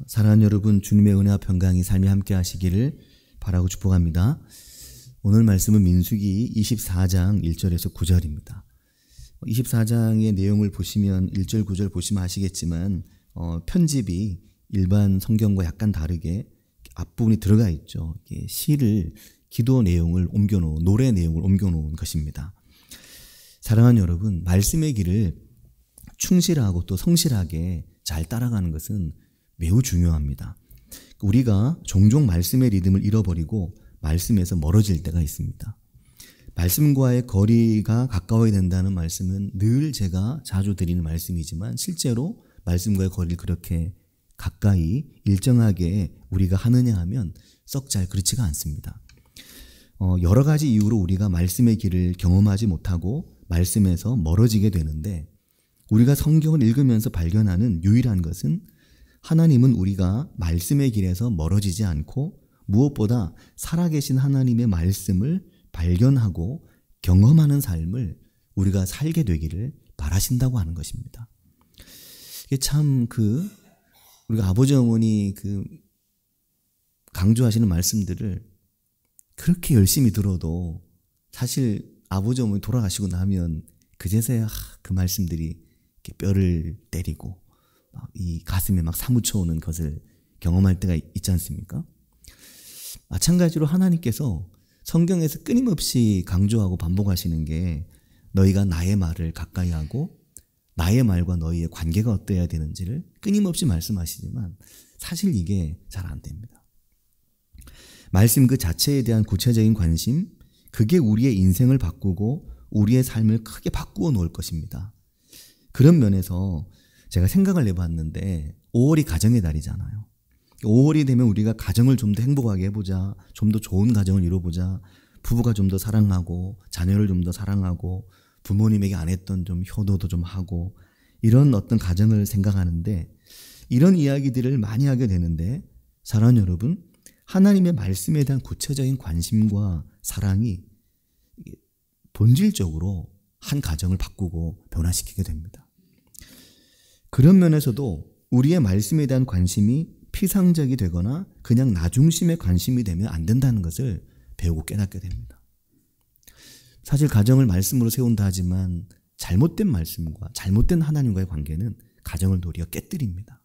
사랑하는 여러분, 주님의 은혜와 평강이 삶에 함께 하시기를 바라고 축복합니다. 오늘 말씀은 민수기 24장 1절에서 9절입니다. 24장의 내용을 보시면 1절, 9절 보시면 아시겠지만 편집이 일반 성경과 약간 다르게 앞부분이 들어가 있죠. 시를, 기도 내용을 옮겨놓은, 노래 내용을 옮겨놓은 것입니다. 사랑하는 여러분, 말씀의 길을 충실하고 또 성실하게 잘 따라가는 것은 매우 중요합니다. 우리가 종종 말씀의 리듬을 잃어버리고 말씀에서 멀어질 때가 있습니다. 말씀과의 거리가 가까워야 된다는 말씀은 늘 제가 자주 드리는 말씀이지만 실제로 말씀과의 거리를 그렇게 가까이 일정하게 우리가 하느냐 하면 썩 잘 그렇지가 않습니다. 여러 가지 이유로 우리가 말씀의 길을 경험하지 못하고 말씀에서 멀어지게 되는데, 우리가 성경을 읽으면서 발견하는 유일한 것은 하나님은 우리가 말씀의 길에서 멀어지지 않고 무엇보다 살아계신 하나님의 말씀을 발견하고 경험하는 삶을 우리가 살게 되기를 바라신다고 하는 것입니다. 이게 참 우리가 아버지 어머니 강조하시는 말씀들을 그렇게 열심히 들어도 사실 아버지 어머니 돌아가시고 나면 그제서야 그 말씀들이 이렇게 뼈를 때리고 이 가슴에 막 사무쳐 오는 것을 경험할 때가 있지 않습니까? 마찬가지로 하나님께서 성경에서 끊임없이 강조하고 반복하시는 게 너희가 나의 말을 가까이 하고 나의 말과 너희의 관계가 어떠해야 되는지를 끊임없이 말씀하시지만 사실 이게 잘 안 됩니다. 말씀 그 자체에 대한 구체적인 관심, 그게 우리의 인생을 바꾸고 우리의 삶을 크게 바꾸어 놓을 것입니다. 그런 면에서 제가 생각을 해봤는데 5월이 가정의 달이잖아요. 5월이 되면 우리가 가정을 좀 더 행복하게 해보자, 좀 더 좋은 가정을 이뤄보자, 부부가 좀 더 사랑하고 자녀를 좀 더 사랑하고 부모님에게 안 했던 좀 효도도 좀 하고 이런 어떤 가정을 생각하는데, 이런 이야기들을 많이 하게 되는데, 사랑하는 여러분, 하나님의 말씀에 대한 구체적인 관심과 사랑이 본질적으로 한 가정을 바꾸고 변화시키게 됩니다. 그런 면에서도 우리의 말씀에 대한 관심이 피상적이 되거나 그냥 나 중심의 관심이 되면 안 된다는 것을 배우고 깨닫게 됩니다. 사실 가정을 말씀으로 세운다 하지만 잘못된 말씀과 잘못된 하나님과의 관계는 가정을 도리어 깨뜨립니다.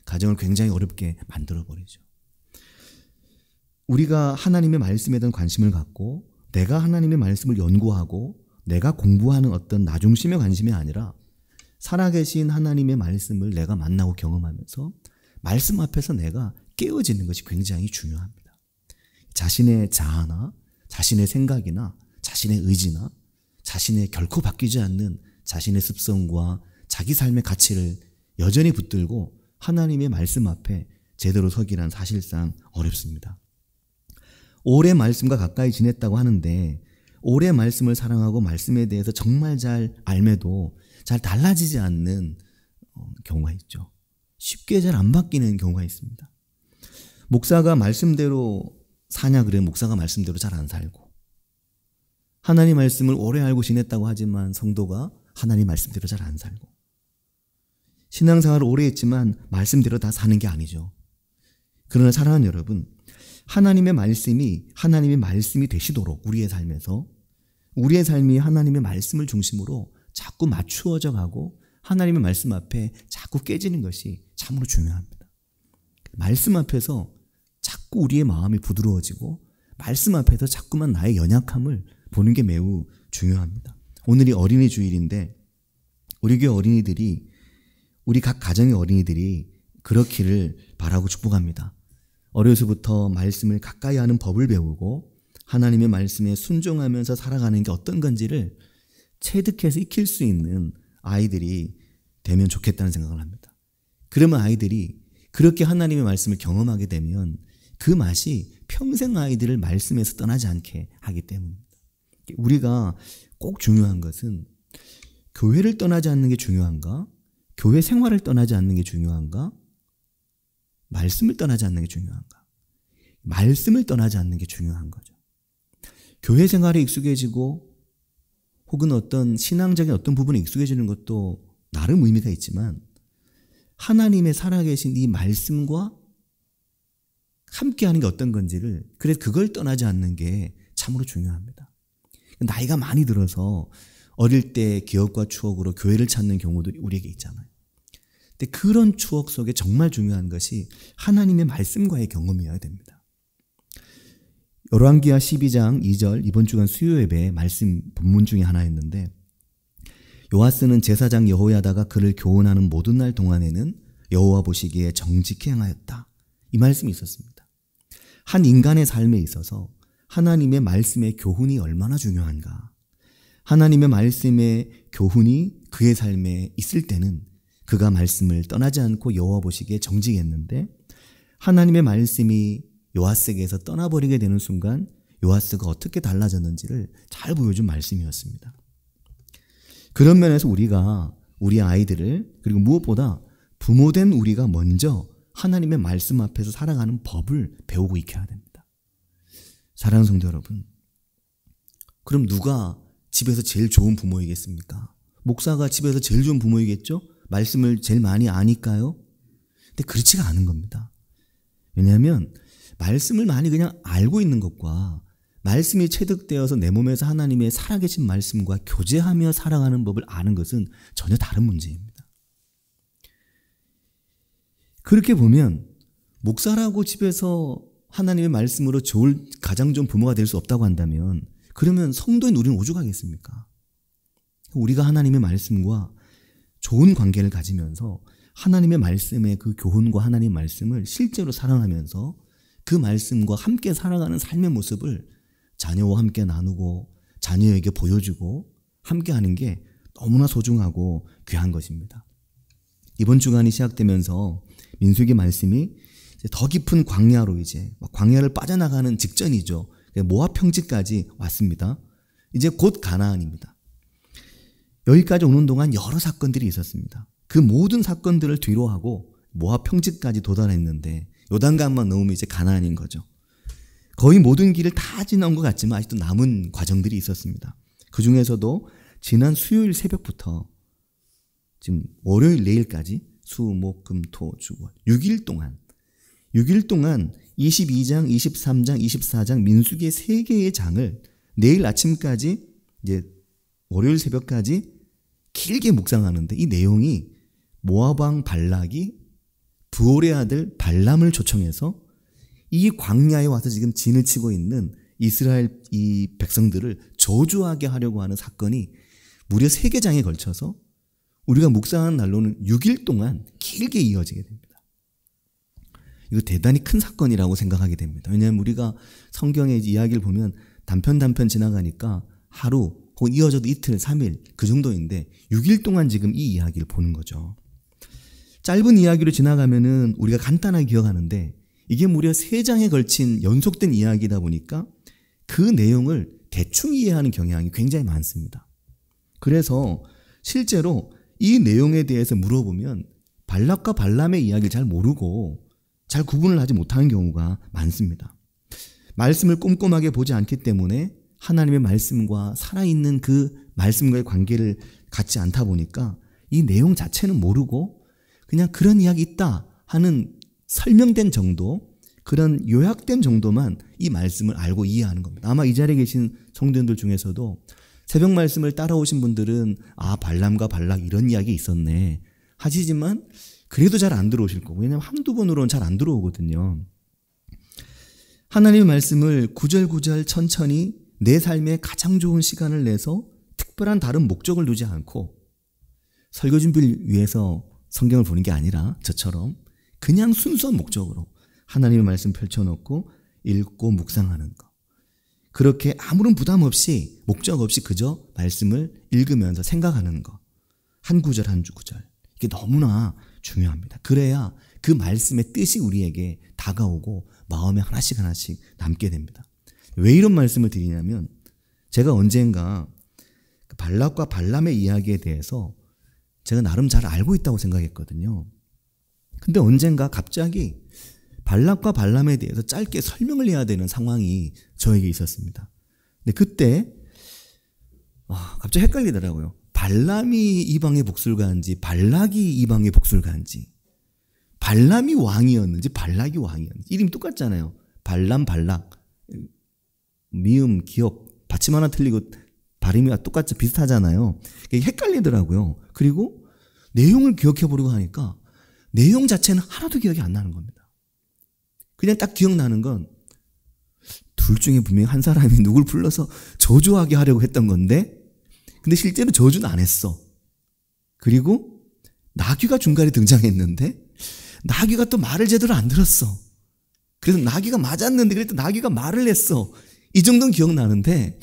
가정을 굉장히 어렵게 만들어버리죠. 우리가 하나님의 말씀에 대한 관심을 갖고 내가 하나님의 말씀을 연구하고 내가 공부하는 어떤 나 중심의 관심이 아니라 살아계신 하나님의 말씀을 내가 만나고 경험하면서 말씀 앞에서 내가 깨어지는 것이 굉장히 중요합니다. 자신의 자아나 자신의 생각이나 자신의 의지나 자신의 결코 바뀌지 않는 자신의 습성과 자기 삶의 가치를 여전히 붙들고 하나님의 말씀 앞에 제대로 서기란 사실상 어렵습니다. 오래 말씀과 가까이 지냈다고 하는데 오래 말씀을 사랑하고 말씀에 대해서 정말 잘 알매도 잘 달라지지 않는 경우가 있죠. 쉽게 잘 안 바뀌는 경우가 있습니다. 목사가 말씀대로 사냐 그래 목사가 말씀대로 잘 안 살고, 하나님 말씀을 오래 알고 지냈다고 하지만 성도가 하나님 말씀대로 잘 안 살고, 신앙생활을 오래 했지만 말씀대로 다 사는 게 아니죠. 그러나 사랑하는 여러분, 하나님의 말씀이 되시도록 우리의 삶에서 우리의 삶이 하나님의 말씀을 중심으로 자꾸 맞추어져 가고 하나님의 말씀 앞에 자꾸 깨지는 것이 참으로 중요합니다. 말씀 앞에서 자꾸 우리의 마음이 부드러워지고 말씀 앞에서 자꾸만 나의 연약함을 보는 게 매우 중요합니다. 오늘이 어린이 주일인데 우리 교회 어린이들이, 우리 각 가정의 어린이들이 그렇기를 바라고 축복합니다. 어려서부터 말씀을 가까이 하는 법을 배우고 하나님의 말씀에 순종하면서 살아가는 게 어떤 건지를 체득해서 익힐 수 있는 아이들이 되면 좋겠다는 생각을 합니다. 그러면 아이들이 그렇게 하나님의 말씀을 경험하게 되면 그 맛이 평생 아이들을 말씀에서 떠나지 않게 하기 때문입니다. 우리가 꼭 중요한 것은 교회를 떠나지 않는 게 중요한가? 교회 생활을 떠나지 않는 게 중요한가? 말씀을 떠나지 않는 게 중요한가? 말씀을 떠나지 않는 게 중요한 거죠. 교회 생활에 익숙해지고 혹은 어떤 신앙적인 어떤 부분에 익숙해지는 것도 나름 의미가 있지만 하나님의 살아계신 이 말씀과 함께하는 게 어떤 건지를, 그래서 그걸 떠나지 않는 게 참으로 중요합니다. 나이가 많이 들어서 어릴 때 기억과 추억으로 교회를 찾는 경우도 우리에게 있잖아요. 근데 그런 추억 속에 정말 중요한 것이 하나님의 말씀과의 경험이어야 됩니다. 열왕기하 12장 2절 이번 주간 수요 예배 말씀 본문 중에 하나였는데, 요아스는 제사장 여호야다가 그를 교훈하는 모든 날 동안에는 여호와 보시기에 정직히 행하였다. 이 말씀이 있었습니다. 한 인간의 삶에 있어서 하나님의 말씀의 교훈이 얼마나 중요한가. 하나님의 말씀의 교훈이 그의 삶에 있을 때는 그가 말씀을 떠나지 않고 여호와 보시기에 정직했는데, 하나님의 말씀이 요아스에게서 떠나버리게 되는 순간 요아스가 어떻게 달라졌는지를 잘 보여준 말씀이었습니다. 그런 면에서 우리가 우리 아이들을, 그리고 무엇보다 부모된 우리가 먼저 하나님의 말씀 앞에서 살아가는 법을 배우고 익혀야 됩니다. 사랑하는 성도 여러분, 그럼 누가 집에서 제일 좋은 부모이겠습니까? 목사가 집에서 제일 좋은 부모이겠죠? 말씀을 제일 많이 아니까요? 근데 그렇지가 않은 겁니다. 왜냐하면 말씀을 많이 그냥 알고 있는 것과 말씀이 체득되어서 내 몸에서 하나님의 살아계신 말씀과 교제하며 살아가는 법을 아는 것은 전혀 다른 문제입니다. 그렇게 보면 목사라고 집에서 하나님의 말씀으로 가장 좋은 부모가 될 수 없다고 한다면, 그러면 성도인 우리는 오죽하겠습니까? 우리가 하나님의 말씀과 좋은 관계를 가지면서 하나님의 말씀의 그 교훈과 하나님의 말씀을 실제로 사랑하면서 그 말씀과 함께 살아가는 삶의 모습을 자녀와 함께 나누고 자녀에게 보여주고 함께 하는 게 너무나 소중하고 귀한 것입니다. 이번 주간이 시작되면서 민수기 말씀이 더 깊은 광야로, 이제 광야를 빠져나가는 직전이죠. 모압 평지까지 왔습니다. 이제 곧 가나안입니다. 여기까지 오는 동안 여러 사건들이 있었습니다. 그 모든 사건들을 뒤로하고 모압 평지까지 도달했는데 요단강만 넘으면 이제 가나안인 거죠. 거의 모든 길을 다 지나온 것 같지만 아직도 남은 과정들이 있었습니다. 그 중에서도 지난 수요일 새벽부터 지금 월요일 내일까지 수, 목, 금, 토, 주, 월 6일 동안 22장, 23장, 24장 민수기의 3개의 장을 내일 아침까지, 이제 월요일 새벽까지 길게 묵상하는데, 이 내용이 모압 왕 발락이 부올의 아들 발람을 초청해서 이 광야에 와서 지금 진을 치고 있는 이스라엘 이 백성들을 저주하게 하려고 하는 사건이 무려 3개 장에 걸쳐서 우리가 묵상한 날로는 6일 동안 길게 이어지게 됩니다. 이거 대단히 큰 사건이라고 생각하게 됩니다. 왜냐하면 우리가 성경의 이야기를 보면 단편 지나가니까 하루 혹은 이어져도 이틀, 3일 그 정도인데 6일 동안 지금 이 이야기를 보는 거죠. 짧은 이야기로 지나가면은 우리가 간단하게 기억하는데, 이게 무려 3장에 걸친 연속된 이야기다 보니까 그 내용을 대충 이해하는 경향이 굉장히 많습니다. 그래서 실제로 이 내용에 대해서 물어보면 발락과 발람의 이야기를 잘 모르고 잘 구분을 하지 못하는 경우가 많습니다. 말씀을 꼼꼼하게 보지 않기 때문에 하나님의 말씀과 살아있는 그 말씀과의 관계를 갖지 않다 보니까 이 내용 자체는 모르고 그냥 그런 이야기 있다 하는 설명된 정도, 그런 요약된 정도만 이 말씀을 알고 이해하는 겁니다. 아마 이 자리에 계신 성도님들 중에서도 새벽 말씀을 따라오신 분들은 발람과 발락 이런 이야기 있었네 하시지만 그래도 잘 안 들어오실 거고, 왜냐하면 한두 번으로는 잘 안 들어오거든요. 하나님의 말씀을 구절구절 천천히 내 삶에 가장 좋은 시간을 내서 특별한 다른 목적을 두지 않고 설교 준비를 위해서 성경을 보는 게 아니라 저처럼 그냥 순수한 목적으로 하나님의 말씀 펼쳐놓고 읽고 묵상하는 것, 그렇게 아무런 부담 없이 목적 없이 그저 말씀을 읽으면서 생각하는 것, 한 구절 한 구절, 이게 너무나 중요합니다. 그래야 그 말씀의 뜻이 우리에게 다가오고 마음에 하나씩 남게 됩니다. 왜 이런 말씀을 드리냐면, 제가 언젠가 발락과 발람의 이야기에 대해서 제가 나름 잘 알고 있다고 생각했거든요. 근데 언젠가 갑자기 발락과 발람에 대해서 짧게 설명을 해야 되는 상황이 저에게 있었습니다. 근데 그때 갑자기 헷갈리더라고요. 발람이 이방의 복술가인지 발락이 이방의 복술가인지, 발람이 왕이었는지 발락이 왕이었는지 이름이 똑같잖아요. 발람, 발락. 미음, 기억, 받침 하나 틀리고 발음이 똑같이 비슷하잖아요. 이게 헷갈리더라고요. 그리고 내용을 기억해보려고 하니까 내용 자체는 하나도 기억이 안 나는 겁니다. 그냥 딱 기억나는 건 둘 중에 분명히 한 사람이 누굴 불러서 저주하게 하려고 했던 건데 근데 실제로 저주는 안 했어. 그리고 나귀가 중간에 등장했는데 나귀가 또 말을 제대로 안 들었어. 그래서 나귀가 맞았는데 그랬더니 나귀가 말을 했어. 이 정도는 기억나는데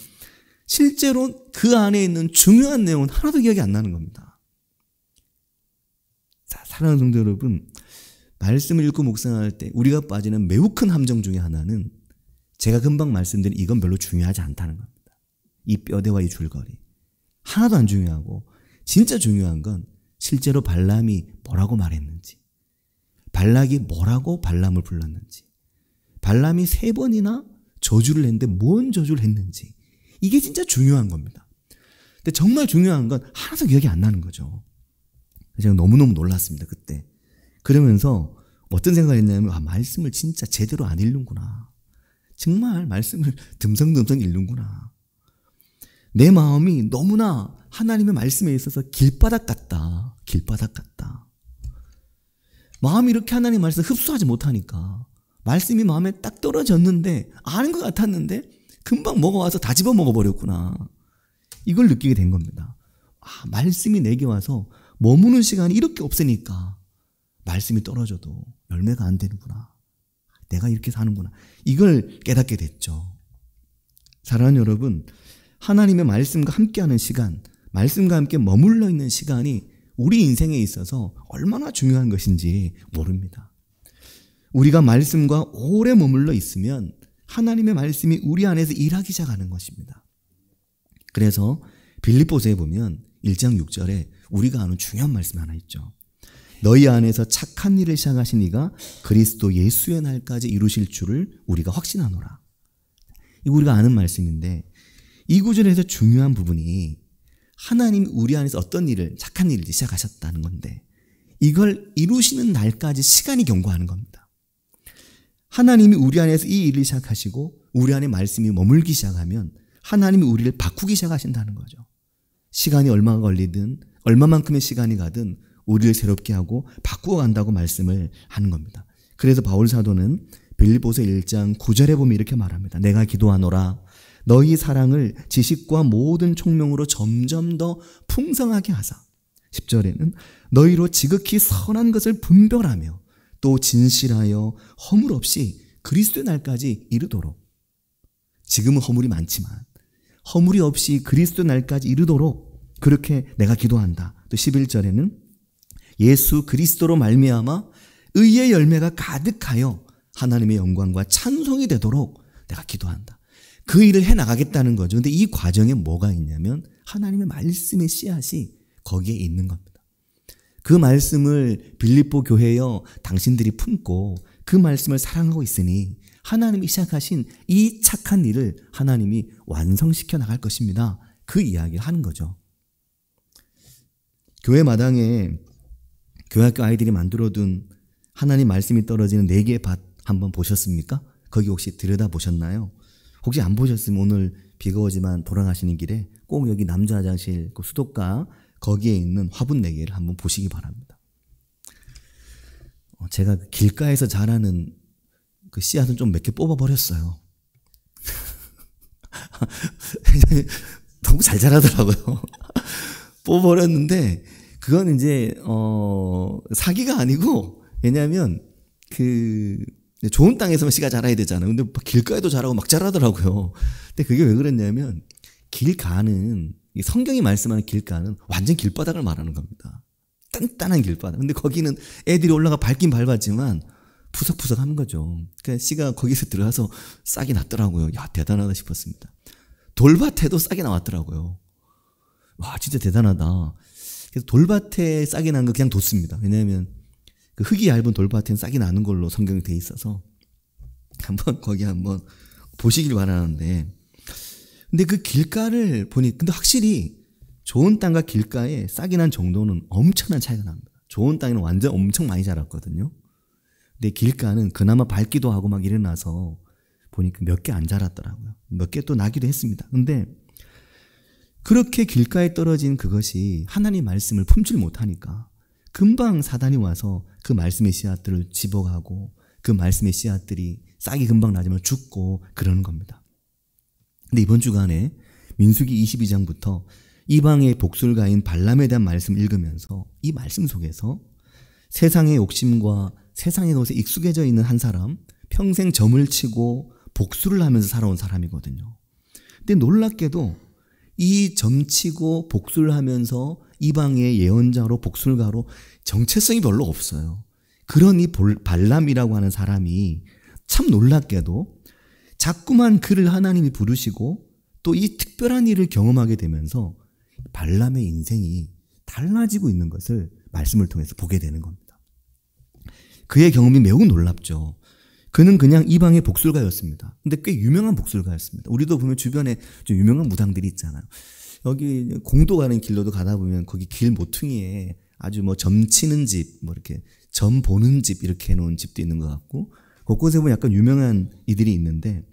실제로 그 안에 있는 중요한 내용은 하나도 기억이 안 나는 겁니다. 자, 사랑하는 성도 여러분, 말씀을 읽고 묵상할 때 우리가 빠지는 매우 큰 함정 중에 하나는 제가 금방 말씀드린 이건 별로 중요하지 않다는 겁니다. 이 뼈대와 이 줄거리 하나도 안 중요하고 진짜 중요한 건 실제로 발람이 뭐라고 말했는지, 발락이 뭐라고 발람을 불렀는지, 발람이 3번이나 저주를 했는데 뭔 저주를 했는지, 이게 진짜 중요한 겁니다. 근데 정말 중요한 건 하나도 기억이 안 나는 거죠. 제가 너무너무 놀랐습니다, 그때. 그러면서 어떤 생각을 했냐면, 말씀을 진짜 제대로 안 읽는구나. 정말 말씀을 듬성듬성 읽는구나. 내 마음이 너무나 하나님의 말씀에 있어서 길바닥 같다. 길바닥 같다. 마음이 이렇게 하나님 말씀 흡수하지 못하니까 말씀이 마음에 딱 떨어졌는데 아는 것 같았는데 금방 먹어와서 다 집어 먹어버렸구나. 이걸 느끼게 된 겁니다. 말씀이 내게 와서 머무는 시간이 이렇게 없으니까 말씀이 떨어져도 열매가 안 되는구나. 내가 이렇게 사는구나. 이걸 깨닫게 됐죠. 사랑하는 여러분, 하나님의 말씀과 함께하는 시간, 말씀과 함께 머물러 있는 시간이 우리 인생에 있어서 얼마나 중요한 것인지 모릅니다. 우리가 말씀과 오래 머물러 있으면 하나님의 말씀이 우리 안에서 일하기 시작하는 것입니다. 그래서 빌립보서에 보면 1장 6절에 우리가 아는 중요한 말씀 하나 있죠. 너희 안에서 착한 일을 시작하신 이가 그리스도 예수의 날까지 이루실 줄을 우리가 확신하노라. 이거 우리가 아는 말씀인데 이 구절에서 중요한 부분이 하나님이 우리 안에서 어떤 일을, 착한 일을 시작하셨다는 건데 이걸 이루시는 날까지 시간이 경과하는 겁니다. 하나님이 우리 안에서 이 일을 시작하시고 우리 안에 말씀이 머물기 시작하면 하나님이 우리를 바꾸기 시작하신다는 거죠. 시간이 얼마가 걸리든 얼마만큼의 시간이 가든 우리를 새롭게 하고 바꾸어 간다고 말씀을 하는 겁니다. 그래서 바울 사도는 빌립보서 1장 9절에 보면 이렇게 말합니다. 내가 기도하노라 너희 사랑을 지식과 모든 총명으로 점점 더 풍성하게 하사 10절에는 너희로 지극히 선한 것을 분별하며 또 진실하여 허물 없이 그리스도의 날까지 이르도록. 지금은 허물이 많지만 허물이 없이 그리스도의 날까지 이르도록 그렇게 내가 기도한다. 또 11절에는 예수 그리스도로 말미암아 의의 열매가 가득하여 하나님의 영광과 찬송이 되도록 내가 기도한다. 그 일을 해나가겠다는 거죠. 근데 이 과정에 뭐가 있냐면 하나님의 말씀의 씨앗이 거기에 있는 겁니다. 그 말씀을 빌립보 교회여 당신들이 품고 그 말씀을 사랑하고 있으니 하나님이 시작하신 이 착한 일을 하나님이 완성시켜 나갈 것입니다. 그 이야기를 하는 거죠. 교회 마당에 교회학교 아이들이 만들어둔 하나님 말씀이 떨어지는 4개의 밭 한번 보셨습니까? 거기 혹시 들여다보셨나요? 혹시 안 보셨으면 오늘 비가 오지만 돌아가시는 길에 꼭 여기 남자 화장실 그 수도가 거기에 있는 화분 4개를 한번 보시기 바랍니다. 제가 길가에서 자라는 그 씨앗은 좀 몇 개 뽑아버렸어요. 너무 잘 자라더라고요. 뽑아버렸는데 그건 이제 사기가 아니고 왜냐하면 그 좋은 땅에서만 씨가 자라야 되잖아요. 근데 길가에도 자라고 막 자라더라고요. 근데 그게 왜 그랬냐면 길가는 성경이 말씀하는 길가는 완전 길바닥을 말하는 겁니다. 단단한 길바닥. 근데 거기는 애들이 올라가 밟긴 밟았지만 푸석푸석한 거죠. 그러니까 씨가 거기서 들어가서 싹이 났더라고요. 야, 대단하다 싶었습니다. 돌밭에도 싹이 나왔더라고요. 와, 진짜 대단하다. 그래서 돌밭에 싹이 난 거 그냥 뒀습니다. 왜냐하면 그 흙이 얇은 돌밭에는 싹이 나는 걸로 성경이 돼 있어서 한번 거기 한번 보시길 바라는데, 근데 그 길가를 보니 근데 확실히 좋은 땅과 길가에 싹이 난 정도는 엄청난 차이가 납니다. 좋은 땅에는 완전 엄청 많이 자랐거든요. 근데 길가는 그나마 밝기도 하고 막 일어나서 보니까 몇 개 안 자랐더라고요. 몇 개 또 나기도 했습니다. 근데 그렇게 길가에 떨어진 그것이 하나님 말씀을 품질 못하니까 금방 사단이 와서 그 말씀의 씨앗들을 집어가고 그 말씀의 씨앗들이 싹이 금방 나지만 죽고 그러는 겁니다. 근데 이번 주간에 민수기 22장부터 이방의 복술가인 발람에 대한 말씀을 읽으면서 이 말씀 속에서 세상의 욕심과 세상의 것에 익숙해져 있는 한 사람, 평생 점을 치고 복술을 하면서 살아온 사람이거든요. 근데 놀랍게도 이 점치고 복술을 하면서 이방의 예언자로 복술가로 정체성이 별로 없어요. 그런 이 발람이라고 하는 사람이 참 놀랍게도 자꾸만 그를 하나님이 부르시고 또 이 특별한 일을 경험하게 되면서 발람의 인생이 달라지고 있는 것을 말씀을 통해서 보게 되는 겁니다. 그의 경험이 매우 놀랍죠. 그는 그냥 이방의 복술가였습니다. 근데 꽤 유명한 복술가였습니다. 우리도 보면 주변에 좀 유명한 무당들이 있잖아요. 여기 공도 가는 길로도 가다 보면 거기 길 모퉁이에 아주 뭐 점치는 집, 뭐 이렇게 점 보는 집 이렇게 해놓은 집도 있는 것 같고 곳곳에 보면 약간 유명한 이들이 있는데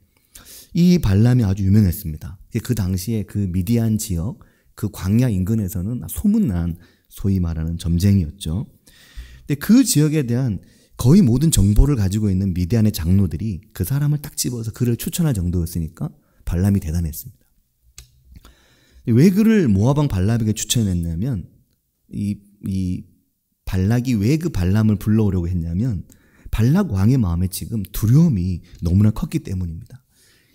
이 발람이 아주 유명했습니다. 그 당시에 그 미디안 지역, 그 광야 인근에서는 소문난 소위 말하는 점쟁이였죠. 근데 그 지역에 대한 거의 모든 정보를 가지고 있는 미디안의 장로들이 그 사람을 딱 집어서 그를 추천할 정도였으니까 발람이 대단했습니다. 왜 그를 모압왕 발람에게 추천했냐면 이 발락이 왜 그 발람을 불러오려고 했냐면 발락 왕의 마음에 지금 두려움이 너무나 컸기 때문입니다.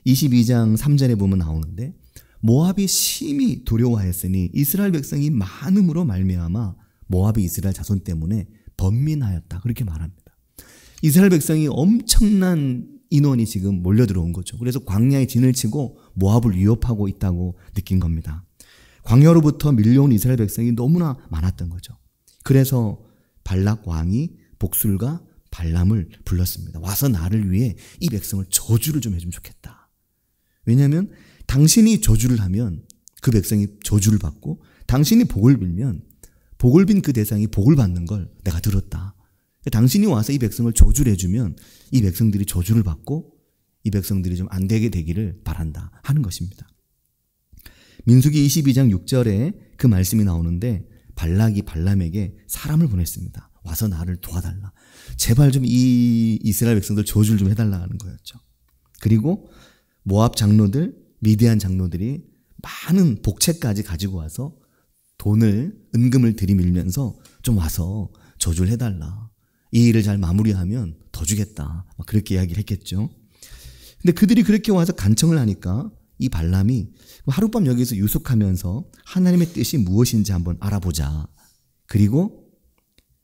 22장 3절에 보면 나오는데 모압이 심히 두려워하였으니 이스라엘 백성이 많음으로 말미암아 모압이 이스라엘 자손 때문에 번민하였다. 그렇게 말합니다. 이스라엘 백성이 엄청난 인원이 지금 몰려들어온 거죠. 그래서 광야에 진을 치고 모압을 위협하고 있다고 느낀 겁니다. 광야로부터 밀려온 이스라엘 백성이 너무나 많았던 거죠. 그래서 발락 왕이 복술가 발람을 불렀습니다. 와서 나를 위해 이 백성을 저주를 좀 해주면 좋겠다. 왜냐하면 당신이 저주를 하면 그 백성이 저주를 받고 당신이 복을 빌면 복을 빈 그 대상이 복을 받는 걸 내가 들었다. 당신이 와서 이 백성을 저주를 해주면 이 백성들이 저주를 받고 이 백성들이 좀 안 되게 되기를 바란다 하는 것입니다. 민수기 22장 6절에 그 말씀이 나오는데 발락이 발람에게 사람을 보냈습니다. 와서 나를 도와달라. 제발 좀 이 이스라엘 백성들 저주를 좀 해달라는 거였죠. 그리고 모압 장로들, 미디안 장로들이 많은 복채까지 가지고 와서 돈을, 은금을 들이밀면서 좀 와서 저주를 해달라. 이 일을 잘 마무리하면 더 주겠다. 막 그렇게 이야기를 했겠죠. 근데 그들이 그렇게 와서 간청을 하니까 이 발람이 하룻밤 여기서 유숙하면서 하나님의 뜻이 무엇인지 한번 알아보자. 그리고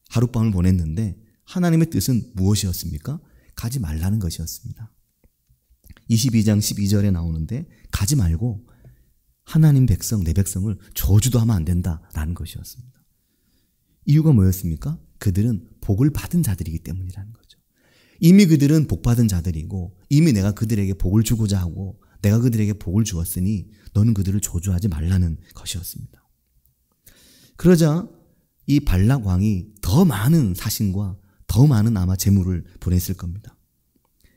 하룻밤을 보냈는데 하나님의 뜻은 무엇이었습니까? 가지 말라는 것이었습니다. 22장 12절에 나오는데 가지 말고 하나님 백성, 내 백성을 저주도 하면 안 된다라는 것이었습니다. 이유가 뭐였습니까? 그들은 복을 받은 자들이기 때문이라는 거죠. 이미 그들은 복 받은 자들이고 이미 내가 그들에게 복을 주고자 하고 내가 그들에게 복을 주었으니 너는 그들을 저주하지 말라는 것이었습니다. 그러자 이 발락 왕이 더 많은 사신과 더 많은 아마 재물을 보냈을 겁니다.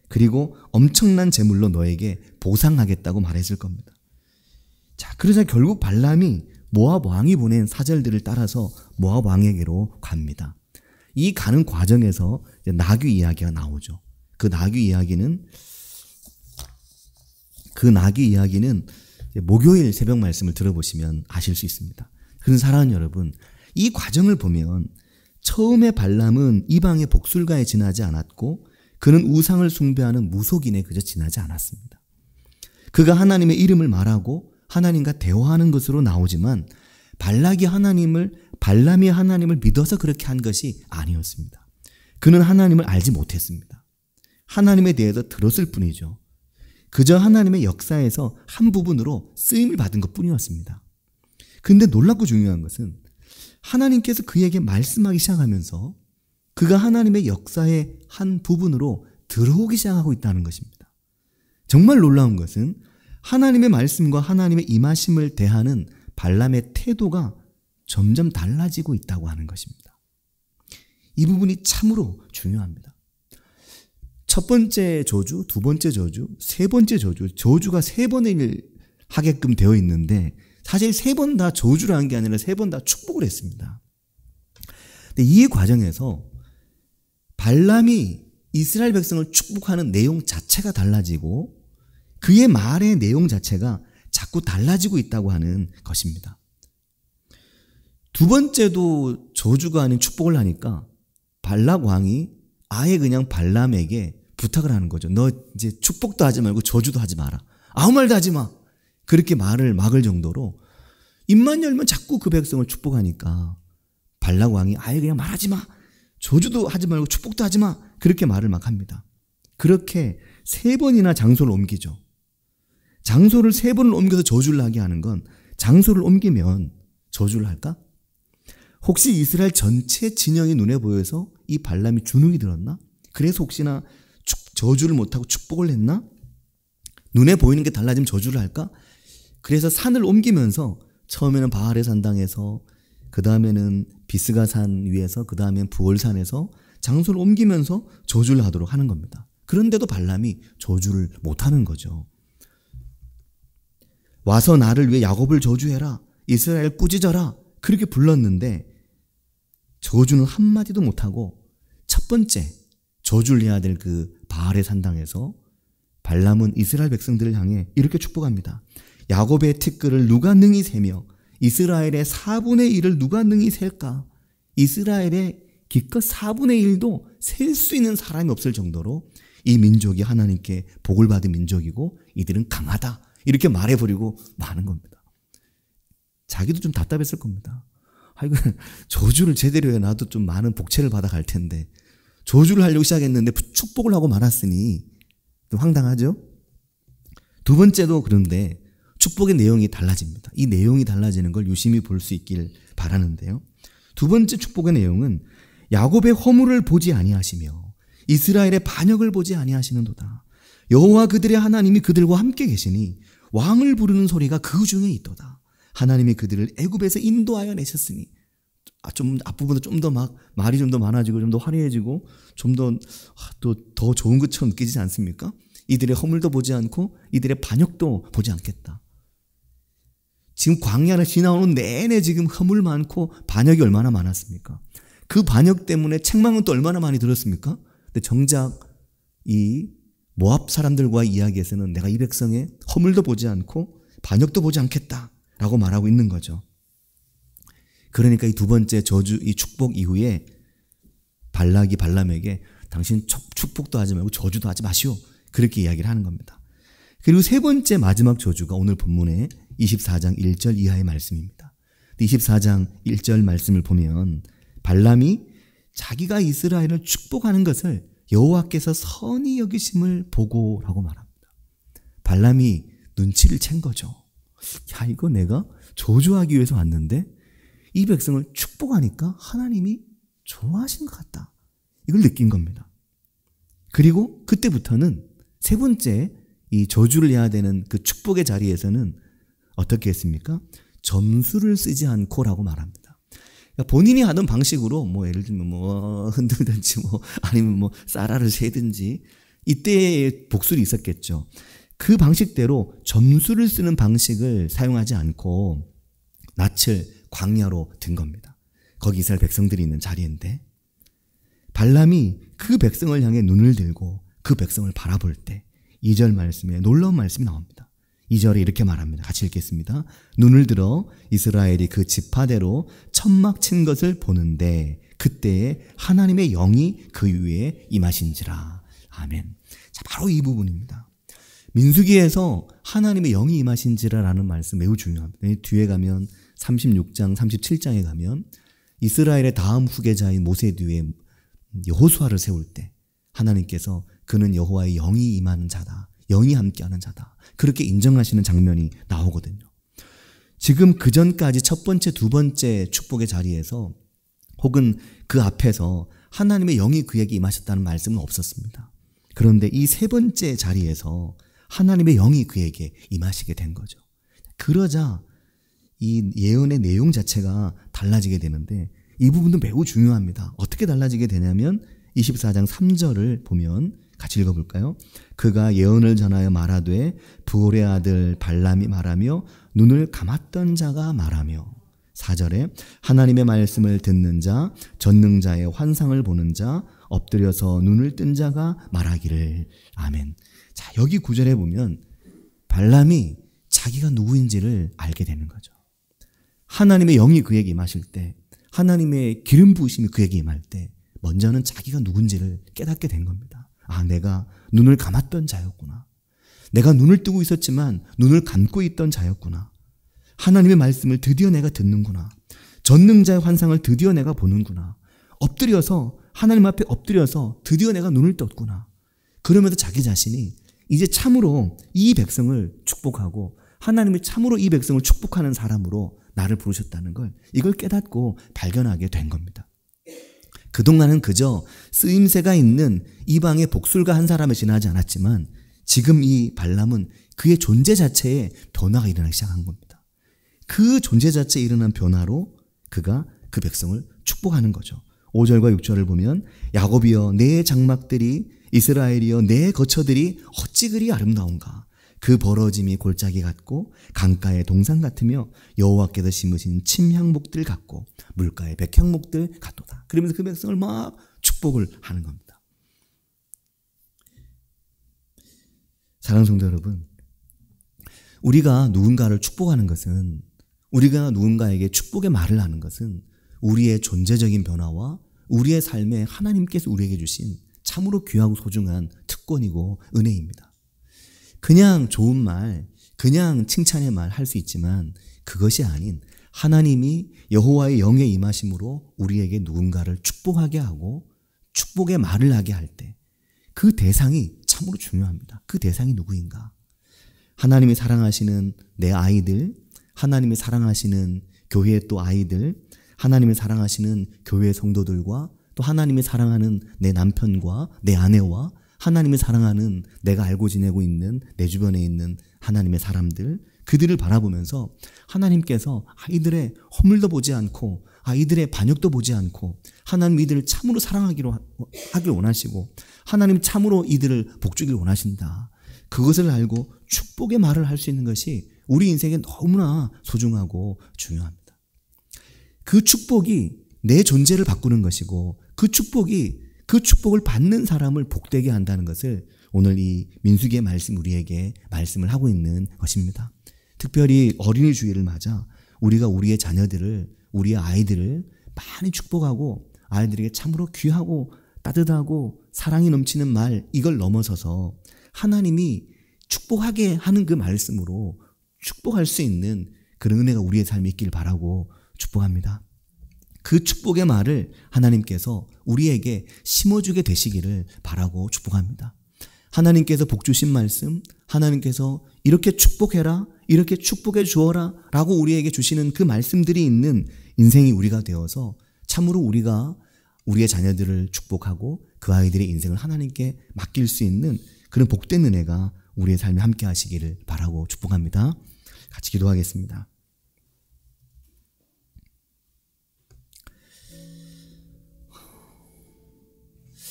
그리고 엄청난 재물로 너에게 보상하겠다고 말했을 겁니다. 자, 그러자 결국 발람이 모압 왕이 보낸 사절들을 따라서 모압 왕에게로 갑니다. 이 가는 과정에서 나귀 이야기가 나오죠. 그 나귀 이야기는 목요일 새벽 말씀을 들어보시면 아실 수 있습니다. 그런 사랑하는 여러분, 이 과정을 보면 처음에 발람은 이방의 복술가에 지나지 않았고 그는 우상을 숭배하는 무속인에 그저 지나지 않았습니다. 그가 하나님의 이름을 말하고 하나님과 대화하는 것으로 나오지만 발람이 하나님을 믿어서 그렇게 한 것이 아니었습니다. 그는 하나님을 알지 못했습니다. 하나님에 대해서 들었을 뿐이죠. 그저 하나님의 역사에서 한 부분으로 쓰임을 받은 것뿐이었습니다. 근데 놀랍고 중요한 것은 하나님께서 그에게 말씀하기 시작하면서 그가 하나님의 역사의 한 부분으로 들어오기 시작하고 있다는 것입니다. 정말 놀라운 것은 하나님의 말씀과 하나님의 임하심을 대하는 발람의 태도가 점점 달라지고 있다고 하는 것입니다. 이 부분이 참으로 중요합니다. 첫 번째 저주, 두 번째 저주, 세 번째 저주, 저주가 세 번을 하게끔 되어 있는데 사실 세 번 다 저주를 한 게 아니라 세 번 다 축복을 했습니다. 근데 이 과정에서 발람이 이스라엘 백성을 축복하는 내용 자체가 달라지고 그의 말의 내용 자체가 자꾸 달라지고 있다고 하는 것입니다. 두 번째도 저주가 아닌 축복을 하니까 발락 왕이 아예 그냥 발람에게 부탁을 하는 거죠. 너 이제 축복도 하지 말고 저주도 하지 마라. 아무 말도 하지 마. 그렇게 말을 막을 정도로 입만 열면 자꾸 그 백성을 축복하니까 발락 왕이 아예 그냥 말하지 마. 저주도 하지 말고 축복도 하지 마. 그렇게 말을 막 합니다. 그렇게 세 번이나 장소를 옮기죠. 장소를 세 번을 옮겨서 저주를 하게 하는 건 장소를 옮기면 저주를 할까? 혹시 이스라엘 전체 진영이 눈에 보여서 이 발람이 주눅이 들었나? 그래서 혹시나 저주를 못하고 축복을 했나? 눈에 보이는 게 달라지면 저주를 할까? 그래서 산을 옮기면서 처음에는 바알의 산당에서 그 다음에는 비스가산 위에서 그 다음엔 부올산에서 장소를 옮기면서 저주를 하도록 하는 겁니다. 그런데도 발람이 저주를 못하는 거죠. 와서 나를 위해 야곱을 저주해라. 이스라엘 꾸짖어라. 그렇게 불렀는데 저주는 한마디도 못하고 첫 번째 저주를 해야 될 그 바알의 산당에서 발람은 이스라엘 백성들을 향해 이렇게 축복합니다. 야곱의 티끌을 누가 능히 세며 이스라엘의 4분의 1을 누가 능히 셀까? 이스라엘의 기껏 4분의 1도 셀 수 있는 사람이 없을 정도로 이 민족이 하나님께 복을 받은 민족이고 이들은 강하다. 이렇게 말해버리고 마는 겁니다. 자기도 좀 답답했을 겁니다. 아이고, 저주를 제대로 해놔도 좀 많은 복채를 받아갈 텐데 저주를 하려고 시작했는데 축복을 하고 말았으니 좀 황당하죠? 두 번째도 그런데 축복의 내용이 달라집니다. 이 내용이 달라지는 걸 유심히 볼 수 있길 바라는데요. 두 번째 축복의 내용은 야곱의 허물을 보지 아니하시며 이스라엘의 반역을 보지 아니하시는도다. 여호와 그들의 하나님이 그들과 함께 계시니 왕을 부르는 소리가 그 중에 있도다. 하나님이 그들을 애굽에서 인도하여 내셨으니 좀 앞부분도 좀 더 막 말이 좀 더 많아지고 좀 더 화려해지고 좀 더 좋은 것처럼 느끼지 않습니까? 이들의 허물도 보지 않고 이들의 반역도 보지 않겠다. 지금 광야를 지나오는 내내 지금 허물 많고 반역이 얼마나 많았습니까? 그 반역 때문에 책망은 또 얼마나 많이 들었습니까? 근데 정작 이 모압 사람들과 이야기에서는 내가 이 백성의 허물도 보지 않고 반역도 보지 않겠다라고 말하고 있는 거죠. 그러니까 이 두 번째 저주, 이 축복 이후에 발락이 발람에게 당신 축복도 하지 말고 저주도 하지 마시오. 그렇게 이야기를 하는 겁니다. 그리고 세 번째 마지막 저주가 오늘 본문의 24장 1절 이하의 말씀입니다. 24장 1절 말씀을 보면 발람이 자기가 이스라엘을 축복하는 것을 여호와께서 선히 여기심을 보고라고 말합니다. 발람이 눈치를 챈 거죠. 야, 이거 내가 저주하기 위해서 왔는데 이 백성을 축복하니까 하나님이 좋아하시는 것 같다. 이걸 느낀 겁니다. 그리고 그때부터는 세 번째 이 저주를 해야 되는 그 축복의 자리에서는 어떻게 했습니까? 점수를 쓰지 않고라고 말합니다. 그러니까 본인이 하던 방식으로 뭐 예를 들면 뭐 흔들든지 뭐 아니면 뭐 쌀알을 세든지 이때의 복술이 있었겠죠. 그 방식대로 점수를 쓰는 방식을 사용하지 않고 낯을 광야로 든 겁니다. 거기 이스라엘 백성들이 있는 자리인데 발람이 그 백성을 향해 눈을 들고 그 백성을 바라볼 때 2절 말씀에 놀라운 말씀이 나옵니다. 2절에 이렇게 말합니다. 같이 읽겠습니다. 눈을 들어 이스라엘이 그 지파대로 천막 친 것을 보는데 그때에 하나님의 영이 그 위에 임하신지라. 아멘. 자, 바로 이 부분입니다. 민수기에서 하나님의 영이 임하신지라라는 말씀 매우 중요합니다. 뒤에 가면 36장, 37장에 가면 이스라엘의 다음 후계자인 모세 뒤에 여호수아를 세울 때 하나님께서 그는 여호와의 영이 임하는 자다. 영이 함께하는 자다. 그렇게 인정하시는 장면이 나오거든요. 지금 그 전까지 첫 번째, 두 번째 축복의 자리에서 혹은 그 앞에서 하나님의 영이 그에게 임하셨다는 말씀은 없었습니다. 그런데 이 세 번째 자리에서 하나님의 영이 그에게 임하시게 된 거죠. 그러자 이 예언의 내용 자체가 달라지게 되는데 이 부분도 매우 중요합니다. 어떻게 달라지게 되냐면 24장 3절을 보면 같이 읽어볼까요? 그가 예언을 전하여 말하되 부올의 아들 발람이 말하며 눈을 감았던 자가 말하며 4절에 하나님의 말씀을 듣는 자 전능자의 환상을 보는 자 엎드려서 눈을 뜬 자가 말하기를. 아멘. 자, 여기 9절에 보면 발람이 자기가 누구인지를 알게 되는 거죠. 하나님의 영이 그에게 임하실 때, 하나님의 기름 부으심이 그에게 임할 때 먼저는 자기가 누군지를 깨닫게 된 겁니다. 아, 내가 눈을 감았던 자였구나. 내가 눈을 뜨고 있었지만 눈을 감고 있던 자였구나. 하나님의 말씀을 드디어 내가 듣는구나. 전능자의 환상을 드디어 내가 보는구나. 엎드려서 하나님 앞에 엎드려서 드디어 내가 눈을 떴구나. 그러면서 자기 자신이 이제 참으로 이 백성을 축복하고 하나님이 참으로 이 백성을 축복하는 사람으로 나를 부르셨다는 걸, 이걸 깨닫고 발견하게 된 겁니다. 그동안은 그저 쓰임새가 있는 이방의 복술가 한 사람에 지나지 않았지만 지금 이 발람은 그의 존재 자체에 변화가 일어나기 시작한 겁니다. 그 존재 자체에 일어난 변화로 그가 그 백성을 축복하는 거죠. 5절과 6절을 보면 야곱이여 내 장막들이 이스라엘이여 내 거처들이 어찌 그리 아름다운가. 그 벌어짐이 골짜기 같고 강가의 동산 같으며 여호와께서 심으신 침향목들 같고 물가의 백향목들 같도다. 그러면서 그 백성을 막 축복을 하는 겁니다. 사랑하는 성도 여러분, 우리가 누군가를 축복하는 것은, 우리가 누군가에게 축복의 말을 하는 것은 우리의 존재적인 변화와 우리의 삶에 하나님께서 우리에게 주신 참으로 귀하고 소중한 특권이고 은혜입니다. 그냥 좋은 말, 그냥 칭찬의 말 할 수 있지만 그것이 아닌 하나님이 여호와의 영의 임하심으로 우리에게 누군가를 축복하게 하고 축복의 말을 하게 할 때 그 대상이 참으로 중요합니다. 그 대상이 누구인가? 하나님이 사랑하시는 내 아이들, 하나님이 사랑하시는 교회의 또 아이들, 하나님이 사랑하시는 교회의 성도들과 또 하나님이 사랑하는 내 남편과 내 아내와 하나님이 사랑하는 내가 알고 지내고 있는 내 주변에 있는 하나님의 사람들, 그들을 바라보면서 하나님께서 아이들의 허물도 보지 않고 아이들의 반역도 보지 않고 하나님 이들을 참으로 하길 원하시고 하나님 참으로 이들을 복주길 원하신다. 그것을 알고 축복의 말을 할 수 있는 것이 우리 인생에 너무나 소중하고 중요합니다. 그 축복이 내 존재를 바꾸는 것이고 그 축복을 받는 사람을 복되게 한다는 것을 오늘 이 민수기의 말씀 우리에게 말씀을 하고 있는 것입니다. 특별히 어린이 주일을 맞아 우리가 우리의 자녀들을, 우리의 아이들을 많이 축복하고 아이들에게 참으로 귀하고 따뜻하고 사랑이 넘치는 말, 이걸 넘어서서 하나님이 축복하게 하는 그 말씀으로 축복할 수 있는 그런 은혜가 우리의 삶에 있길 바라고 축복합니다. 그 축복의 말을 하나님께서 우리에게 심어주게 되시기를 바라고 축복합니다. 하나님께서 복 주신 말씀, 하나님께서 이렇게 축복해라, 이렇게 축복해 주어라 라고 우리에게 주시는 그 말씀들이 있는 인생이 우리가 되어서 참으로 우리가 우리의 자녀들을 축복하고 그 아이들의 인생을 하나님께 맡길 수 있는 그런 복된 은혜가 우리의 삶에 함께 하시기를 바라고 축복합니다. 같이 기도하겠습니다.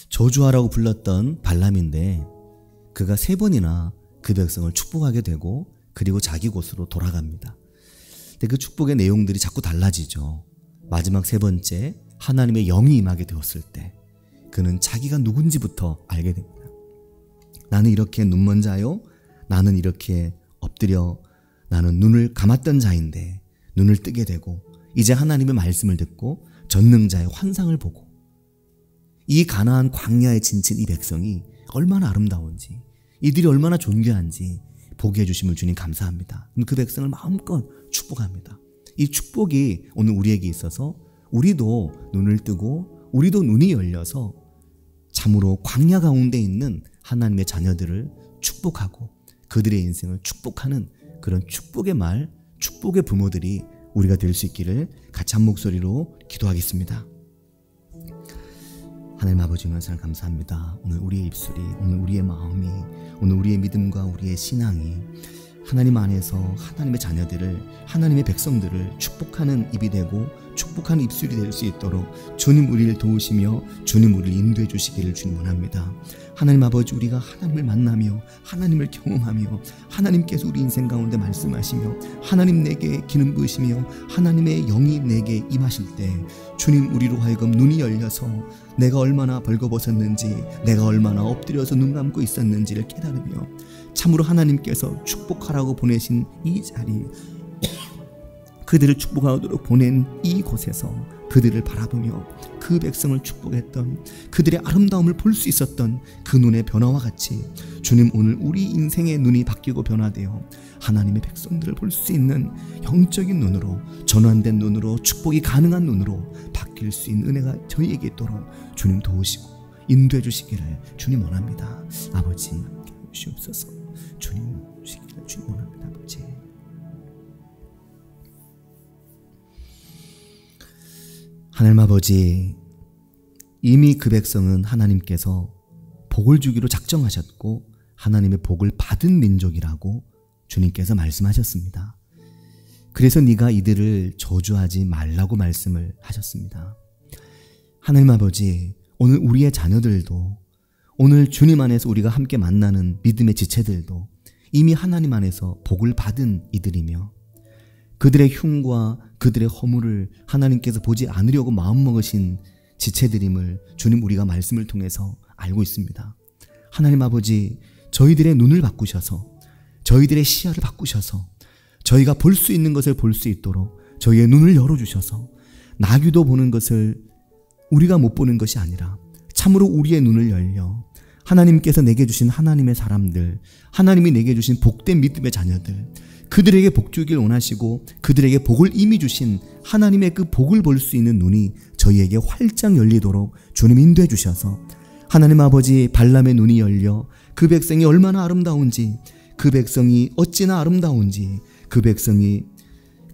저주하라고 불렀던 발람인데 그가 3번이나 그 백성을 축복하게 되고 그리고 자기 곳으로 돌아갑니다. 근데 그 축복의 내용들이 자꾸 달라지죠. 마지막 3번째 하나님의 영이 임하게 되었을 때 그는 자기가 누군지부터 알게 됩니다. 나는 이렇게 눈먼 자요, 나는 이렇게 엎드려 나는 눈을 감았던 자인데 눈을 뜨게 되고 이제 하나님의 말씀을 듣고 전능자의 환상을 보고 이 가나안 광야에 지친 이 백성이 얼마나 아름다운지, 이들이 얼마나 존귀한지 보게 해주심을 주님 감사합니다. 그 백성을 마음껏 축복합니다. 이 축복이 오늘 우리에게 있어서 우리도 눈을 뜨고 우리도 눈이 열려서 참으로 광야 가운데 있는 하나님의 자녀들을 축복하고 그들의 인생을 축복하는 그런 축복의 말, 축복의 부모들이 우리가 될 수 있기를 같이 한 목소리로 기도하겠습니다. 하나님 아버지 은혜를 감사합니다. 오늘 우리의 입술이, 오늘 우리의 마음이, 오늘 우리의 믿음과 우리의 신앙이 하나님 안에서 하나님의 자녀들을, 하나님의 백성들을 축복하는 입이 되고 축복하는 입술이 될 수 있도록 주님 우리를 도우시며 주님 우리를 인도해 주시기를 주님 원합니다. 하나님 아버지, 우리가 하나님을 만나며 하나님을 경험하며 하나님께서 우리 인생 가운데 말씀하시며 하나님 내게 기름 부으시며 하나님의 영이 내게 임하실 때 주님 우리로 하여금 눈이 열려서 내가 얼마나 벌거벗었는지, 내가 얼마나 엎드려서 눈 감고 있었는지를 깨달으며 참으로 하나님께서 축복하라고 보내신 이 자리, 그들을 축복하도록 보낸 이곳에서 그들을 바라보며 그 백성을 축복했던, 그들의 아름다움을 볼 수 있었던 그 눈의 변화와 같이 주님 오늘 우리 인생의 눈이 바뀌고 변화되어 하나님의 백성들을 볼 수 있는 영적인 눈으로, 전환된 눈으로, 축복이 가능한 눈으로 바뀔 수 있는 은혜가 저희에게 있도록 주님 도우시고 인도해 주시기를 주님 원합니다. 아버지 함께 주시옵소서. 주님 주시기를 주님 원합니다. 아버지. 하나님 아버지, 이미 그 백성은 하나님께서 복을 주기로 작정하셨고 하나님의 복을 받은 민족이라고 주님께서 말씀하셨습니다. 그래서 네가 이들을 저주하지 말라고 말씀을 하셨습니다. 하나님 아버지, 오늘 우리의 자녀들도, 오늘 주님 안에서 우리가 함께 만나는 믿음의 지체들도 이미 하나님 안에서 복을 받은 이들이며 그들의 흉과 그들의 허물을 하나님께서 보지 않으려고 마음먹으신 지체들임을 주님 우리가 말씀을 통해서 알고 있습니다. 하나님 아버지, 저희들의 눈을 바꾸셔서, 저희들의 시야를 바꾸셔서 저희가 볼 수 있는 것을 볼 수 있도록 저희의 눈을 열어주셔서 나귀도 보는 것을 우리가 못 보는 것이 아니라 참으로 우리의 눈을 열려 하나님께서 내게 주신 하나님의 사람들, 하나님이 내게 주신 복된 믿음의 자녀들, 그들에게 복 주길 원하시고 그들에게 복을 이미 주신 하나님의 그 복을 볼 수 있는 눈이 저희에게 활짝 열리도록 주님 인도해 주셔서 하나님 아버지, 발람의 눈이 열려 그 백성이 얼마나 아름다운지, 그 백성이 어찌나 아름다운지, 그 백성이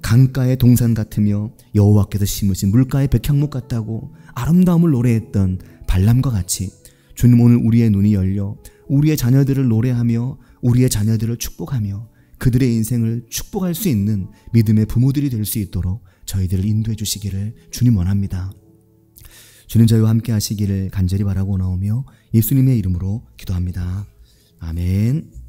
강가의 동산 같으며 여호와께서 심으신 물가의 백향목 같다고 아름다움을 노래했던 발람과 같이 주님 오늘 우리의 눈이 열려 우리의 자녀들을 노래하며 우리의 자녀들을 축복하며 그들의 인생을 축복할 수 있는 믿음의 부모들이 될 수 있도록 저희들을 인도해 주시기를 주님 원합니다. 주님 저희와 함께 하시기를 간절히 바라고 나오며 예수님의 이름으로 기도합니다. 아멘.